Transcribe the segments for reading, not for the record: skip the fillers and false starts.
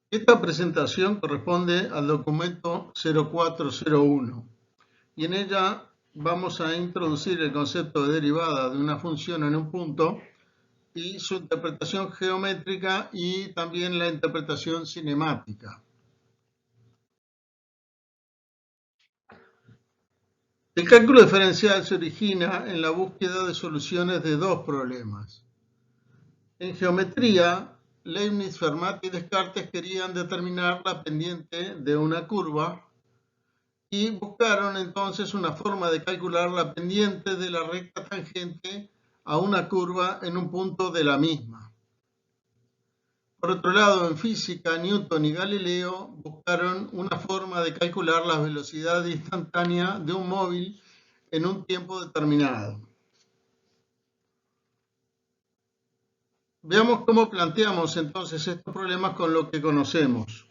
Esta presentación corresponde al documento 0401 y en ella vamos a introducir el concepto de derivada de una función en un punto y su interpretación geométrica y también la interpretación cinemática. El cálculo diferencial se origina en la búsqueda de soluciones de dos problemas. En geometría, Leibniz, Fermat y Descartes querían determinar la pendiente de una curva y buscaron entonces una forma de calcular la pendiente de la recta tangente a una curva en un punto de la misma. Por otro lado, en física, Newton y Galileo buscaron una forma de calcular la velocidad instantánea de un móvil en un tiempo determinado. Veamos cómo planteamos entonces estos problemas con lo que conocemos.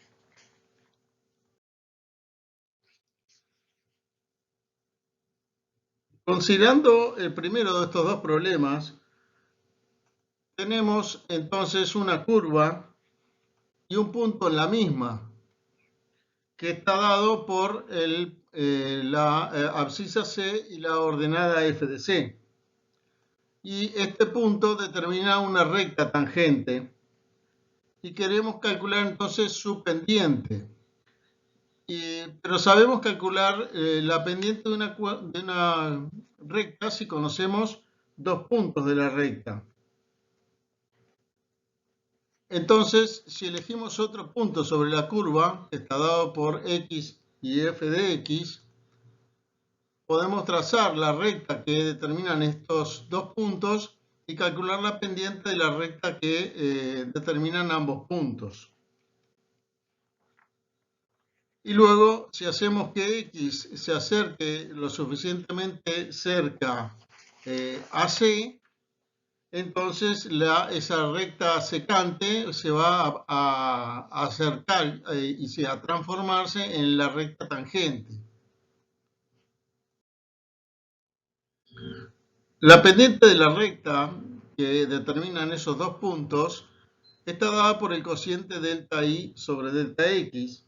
Considerando el primero de estos dos problemas, tenemos entonces una curva y un punto en la misma, que está dado por la abscisa C y la ordenada f de C. Y este punto determina una recta tangente y queremos calcular entonces su pendiente. Pero sabemos calcular la pendiente de una recta si conocemos dos puntos de la recta. Entonces, si elegimos otro punto sobre la curva, que está dado por x y f de x, podemos trazar la recta que determinan estos dos puntos y calcular la pendiente de la recta que determinan ambos puntos. Y luego, si hacemos que x se acerque lo suficientemente cerca a C, entonces esa recta secante se va a acercar y a transformarse en la recta tangente. La pendiente de la recta que determinan esos dos puntos está dada por el cociente delta i sobre delta x,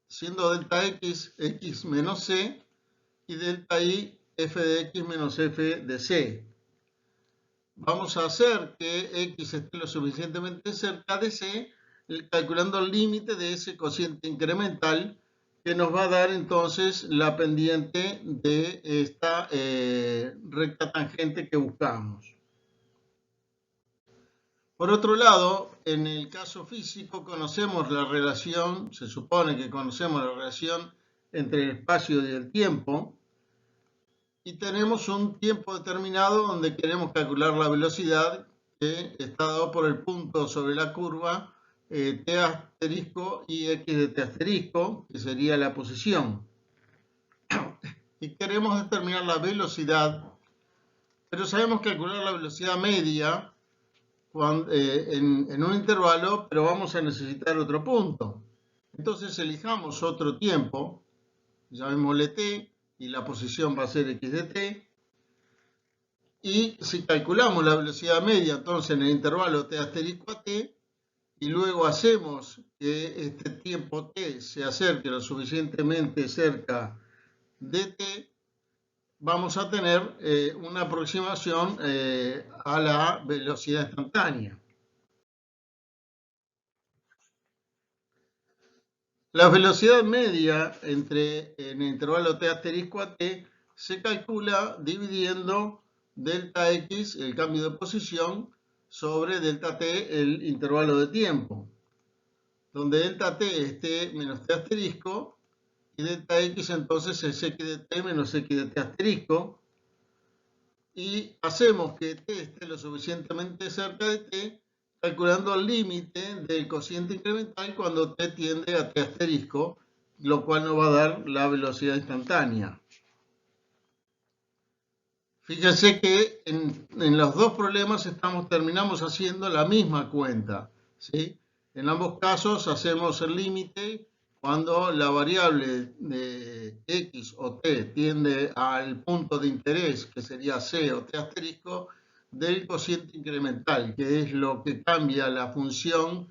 siendo delta x x menos c y delta i f de x menos f de c. Vamos a hacer que x esté lo suficientemente cerca de c, calculando el límite de ese cociente incremental que nos va a dar entonces la pendiente de esta recta tangente que buscamos. Por otro lado, en el caso físico conocemos la relación, se supone que conocemos la relación entre el espacio y el tiempo, y tenemos un tiempo determinado donde queremos calcular la velocidad que está dado por el punto sobre la curva t asterisco y x de t asterisco, que sería la posición. Y queremos determinar la velocidad, pero sabemos calcular la velocidad media en un intervalo, pero vamos a necesitar otro punto. Entonces elijamos otro tiempo, llamémosle t, y la posición va a ser x de t. Y si calculamos la velocidad media, entonces en el intervalo t asterisco a t, y luego hacemos que este tiempo t se acerque lo suficientemente cerca de t, vamos a tener una aproximación a la velocidad instantánea. La velocidad media en el intervalo t asterisco a t se calcula dividiendo delta x, el cambio de posición, sobre delta t, el intervalo de tiempo, donde delta t es t menos t asterisco y delta x entonces es x de t menos x de t asterisco, y hacemos que t esté lo suficientemente cerca de t, calculando el límite del cociente incremental cuando t tiende a t asterisco, lo cual nos va a dar la velocidad instantánea. Fíjense que en los dos problemas terminamos haciendo la misma cuenta, ¿sí? En ambos casos hacemos el límite cuando la variable de x o t tiende al punto de interés, que sería c o t asterisco, del cociente incremental, que es lo que cambia la función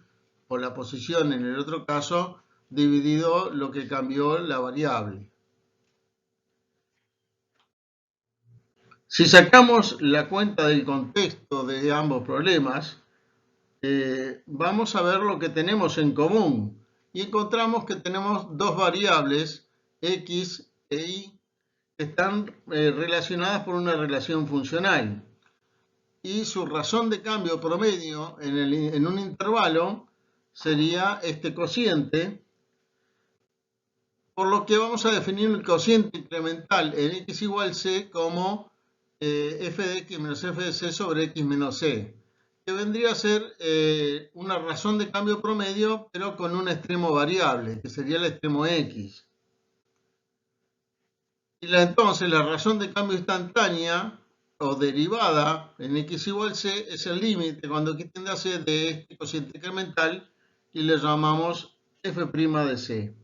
por la posición en el otro caso, dividido lo que cambió la variable. Si sacamos la cuenta del contexto de ambos problemas, vamos a ver lo que tenemos en común y encontramos que tenemos dos variables, x e y, que están relacionadas por una relación funcional. Y su razón de cambio promedio en un intervalo sería este cociente, por lo que vamos a definir el cociente incremental en x igual c como f de x menos f de c sobre x menos c, que vendría a ser una razón de cambio promedio, pero con un extremo variable, que sería el extremo x. Y entonces la razón de cambio instantánea o derivada en x igual c es el límite cuando x tiende a c de este cociente incremental y le llamamos f' de c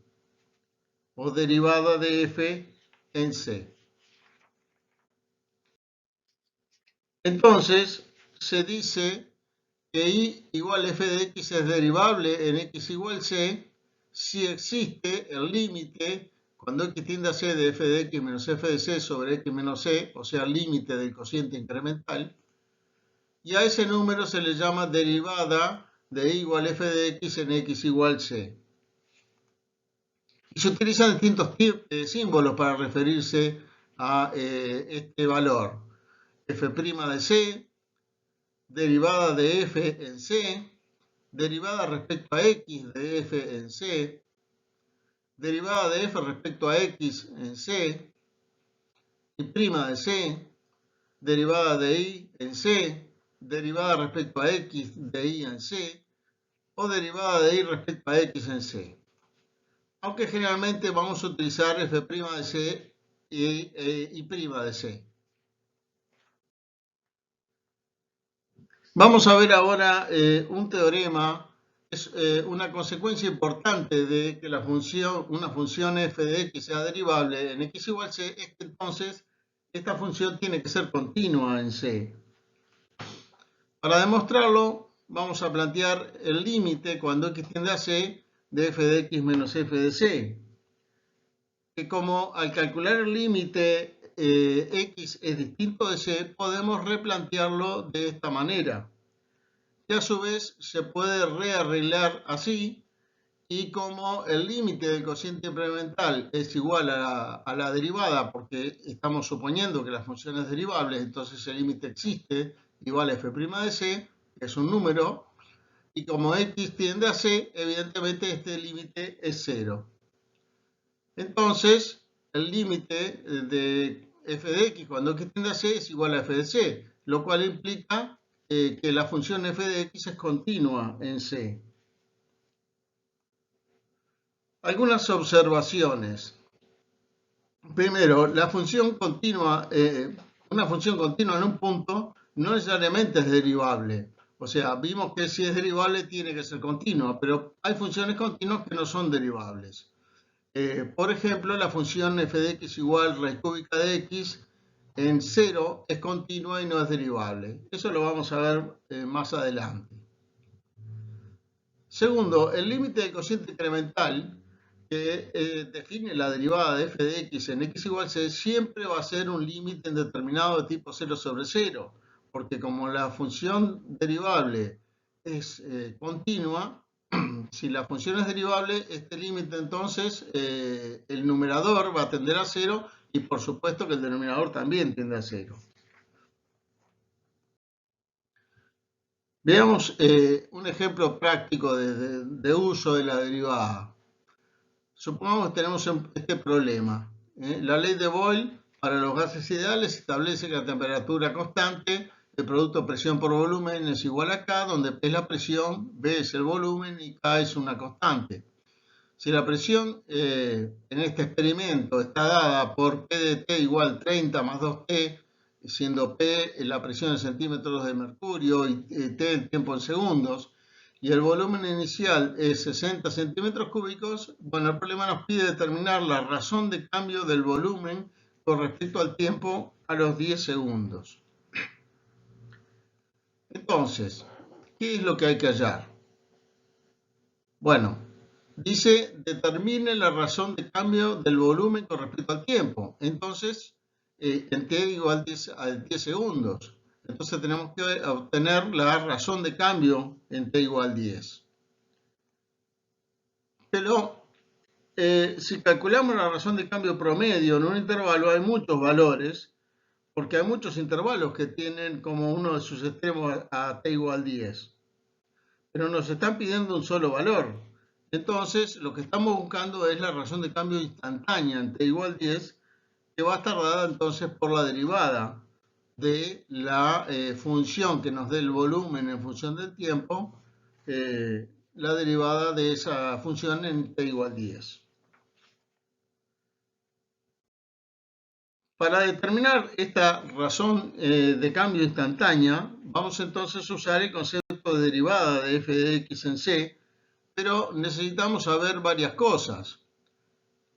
o derivada de f en c. Entonces se dice que y igual f de x es derivable en x igual c si existe el límite cuando x tiende a c de f de x menos f de c sobre x menos c, o sea, el límite del cociente incremental, y a ese número se le llama derivada de y igual f de x en x igual c. Y se utilizan distintos símbolos para referirse a este valor. F' de c, derivada de f en c, derivada respecto a x de f en c, derivada de f respecto a x en c, y prima de c, derivada de y en c, derivada respecto a x de y en c, o derivada de y respecto a x en c. Aunque generalmente vamos a utilizar f' de c y prima de c. Vamos a ver ahora un teorema. Es una consecuencia importante de que una función f de x sea derivable en x igual c, es que entonces esta función tiene que ser continua en c. Para demostrarlo, vamos a plantear el límite cuando x tiende a c de f de x menos f de c. Que como al calcular el límite x es distinto de c, podemos replantearlo de esta manera. Que a su vez se puede rearreglar así, y como el límite del cociente incremental es igual a la derivada, porque estamos suponiendo que la función es derivable, entonces el límite existe, igual a f' de c, que es un número, y como x tiende a c, evidentemente este límite es 0. Entonces, el límite de f de x cuando x tiende a c es igual a f de c, lo cual implica que la función f de x es continua en c. Algunas observaciones. Primero, la función continua, una función continua en un punto no necesariamente es derivable. O sea, vimos que si es derivable tiene que ser continua, pero hay funciones continuas que no son derivables. Por ejemplo, la función f de x igual raíz cúbica de x en 0 es continua y no es derivable. Eso lo vamos a ver más adelante. Segundo, el límite del cociente incremental que define la derivada de f de x en x igual c siempre va a ser un límite indeterminado de tipo 0 sobre 0, porque como la función derivable es continua, si la función es derivable, este límite entonces el numerador va a tender a 0 y por supuesto que el denominador también tiende a 0. Veamos un ejemplo práctico de uso de la derivada. Supongamos que tenemos este problema. La ley de Boyle para los gases ideales establece que la temperatura constante del producto presión por volumen es igual a K, donde P es la presión, B es el volumen y K es una constante. Si la presión en este experimento está dada por P de T igual 30 más 2T, siendo P la presión en centímetros de mercurio y T el tiempo en segundos, y el volumen inicial es 60 centímetros cúbicos, bueno, el problema nos pide determinar la razón de cambio del volumen con respecto al tiempo a los 10 segundos. Entonces, ¿qué es lo que hay que hallar? Bueno, dice determine la razón de cambio del volumen con respecto al tiempo. Entonces, en t igual a 10 segundos. Entonces tenemos que obtener la razón de cambio en t igual 10. Pero si calculamos la razón de cambio promedio en un intervalo, hay muchos valores, porque hay muchos intervalos que tienen como uno de sus extremos a t igual 10. Pero nos están pidiendo un solo valor. Entonces, lo que estamos buscando es la razón de cambio instantánea en t igual 10, que va a estar dada entonces por la derivada de la función que nos dé el volumen en función del tiempo, la derivada de esa función en t igual 10. Para determinar esta razón de cambio instantánea, vamos entonces a usar el concepto de derivada de f de x en c, pero necesitamos saber varias cosas.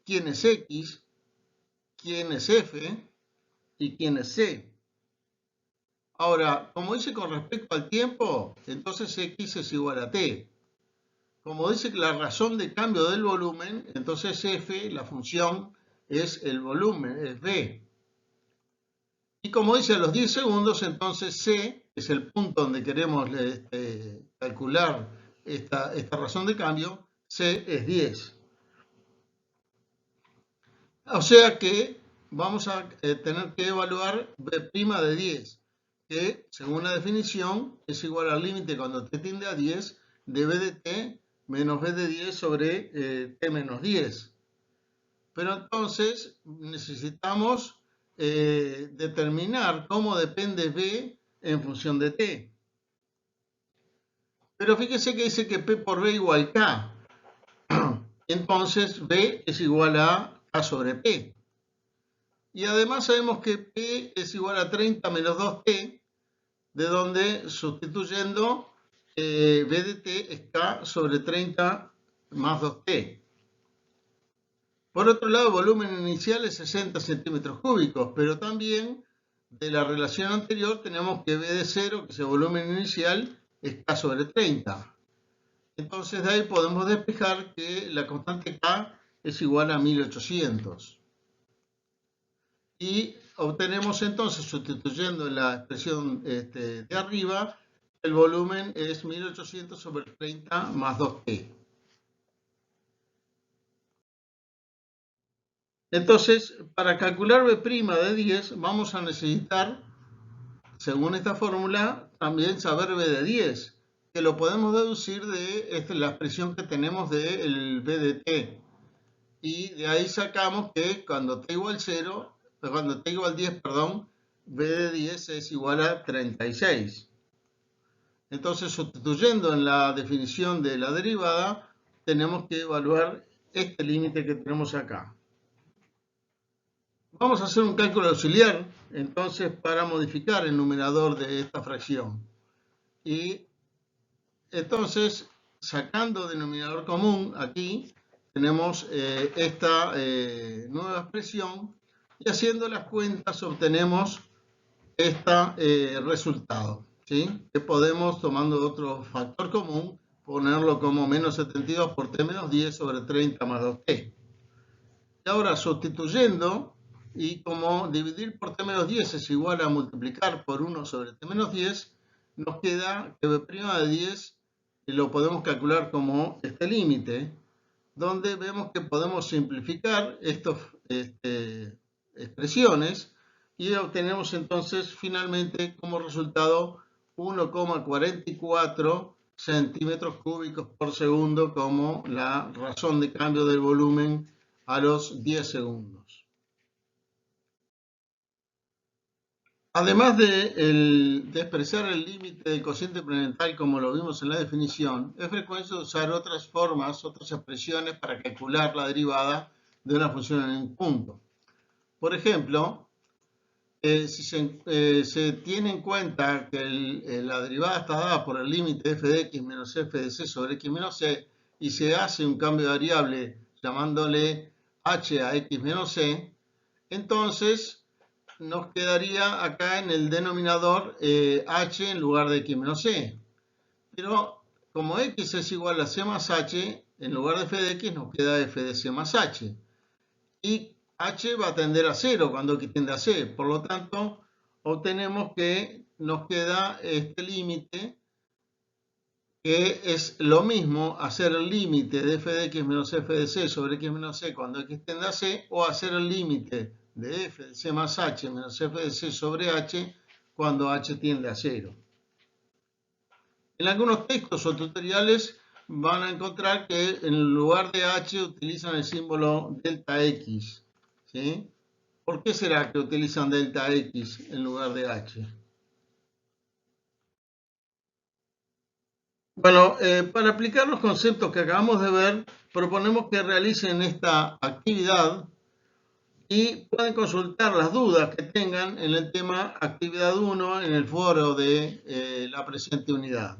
¿Quién es x? ¿Quién es f? ¿Y quién es c? Ahora, como dice con respecto al tiempo, entonces x es igual a t. Como dice que la razón de cambio del volumen, entonces f, la función, es el volumen, es v. Y como dice a los 10 segundos, entonces c es el punto donde queremos calcular esta razón de cambio, c es 10. O sea que vamos a tener que evaluar b' de 10, que según la definición es igual al límite cuando t tiende a 10 de b de t menos b de 10 sobre t menos 10. Pero entonces necesitamos determinar cómo depende b en función de t. Pero fíjese que dice que p por b igual k. Entonces b es igual a k sobre p. Y además sabemos que p es igual a 30 menos 2t, de donde sustituyendo b de t es k sobre 30 más 2t. Por otro lado, el volumen inicial es 60 centímetros cúbicos, pero también de la relación anterior tenemos que b de 0, que es el volumen inicial, es k sobre 30. Entonces de ahí podemos despejar que la constante k es igual a 1800. Y obtenemos entonces, sustituyendo la expresión de arriba, el volumen es 1800 sobre 30 más 2t. Entonces, para calcular b' de 10, vamos a necesitar, según esta fórmula, también saber b de 10, que lo podemos deducir de la expresión que tenemos del b de t. Y de ahí sacamos que cuando t igual 0, cuando t igual 10, perdón, b de 10 es igual a 36. Entonces, sustituyendo en la definición de la derivada, tenemos que evaluar este límite que tenemos acá. Vamos a hacer un cálculo auxiliar, entonces, para modificar el numerador de esta fracción. Y entonces, sacando denominador común aquí, tenemos esta nueva expresión y haciendo las cuentas obtenemos este resultado, ¿sí? Que podemos, tomando otro factor común, ponerlo como menos 72 por t menos 10 sobre 30 más 2t. Y ahora sustituyendo, y como dividir por t menos 10 es igual a multiplicar por 1 sobre t menos 10, nos queda que b' de 10 lo podemos calcular como este límite, donde vemos que podemos simplificar estas expresiones y obtenemos entonces finalmente como resultado 1,44 centímetros cúbicos por segundo como la razón de cambio del volumen a los 10 segundos. Además de expresar el límite del cociente experimental como lo vimos en la definición, es frecuente usar otras formas, otras expresiones para calcular la derivada de una función en un punto. Por ejemplo, si se tiene en cuenta que la derivada está dada por el límite f de x menos f de c sobre x menos c y se hace un cambio de variable llamándole h a x menos c, entonces nos quedaría acá en el denominador h en lugar de x menos c. Pero como x es igual a c más h, en lugar de f de x nos queda f de c más h. Y h va a tender a 0 cuando x tiende a c. Por lo tanto, obtenemos que nos queda este límite, que es lo mismo hacer el límite de f de x menos f de c sobre x menos c cuando x tiende a c, o hacer el límite de f de c más h menos f de c sobre h cuando h tiende a 0. En algunos textos o tutoriales van a encontrar que en lugar de h utilizan el símbolo delta x, ¿sí? ¿Por qué será que utilizan delta x en lugar de h? Bueno, para aplicar los conceptos que acabamos de ver, proponemos que realicen esta actividad y pueden consultar las dudas que tengan en el tema actividad 1 en el foro de la presente unidad.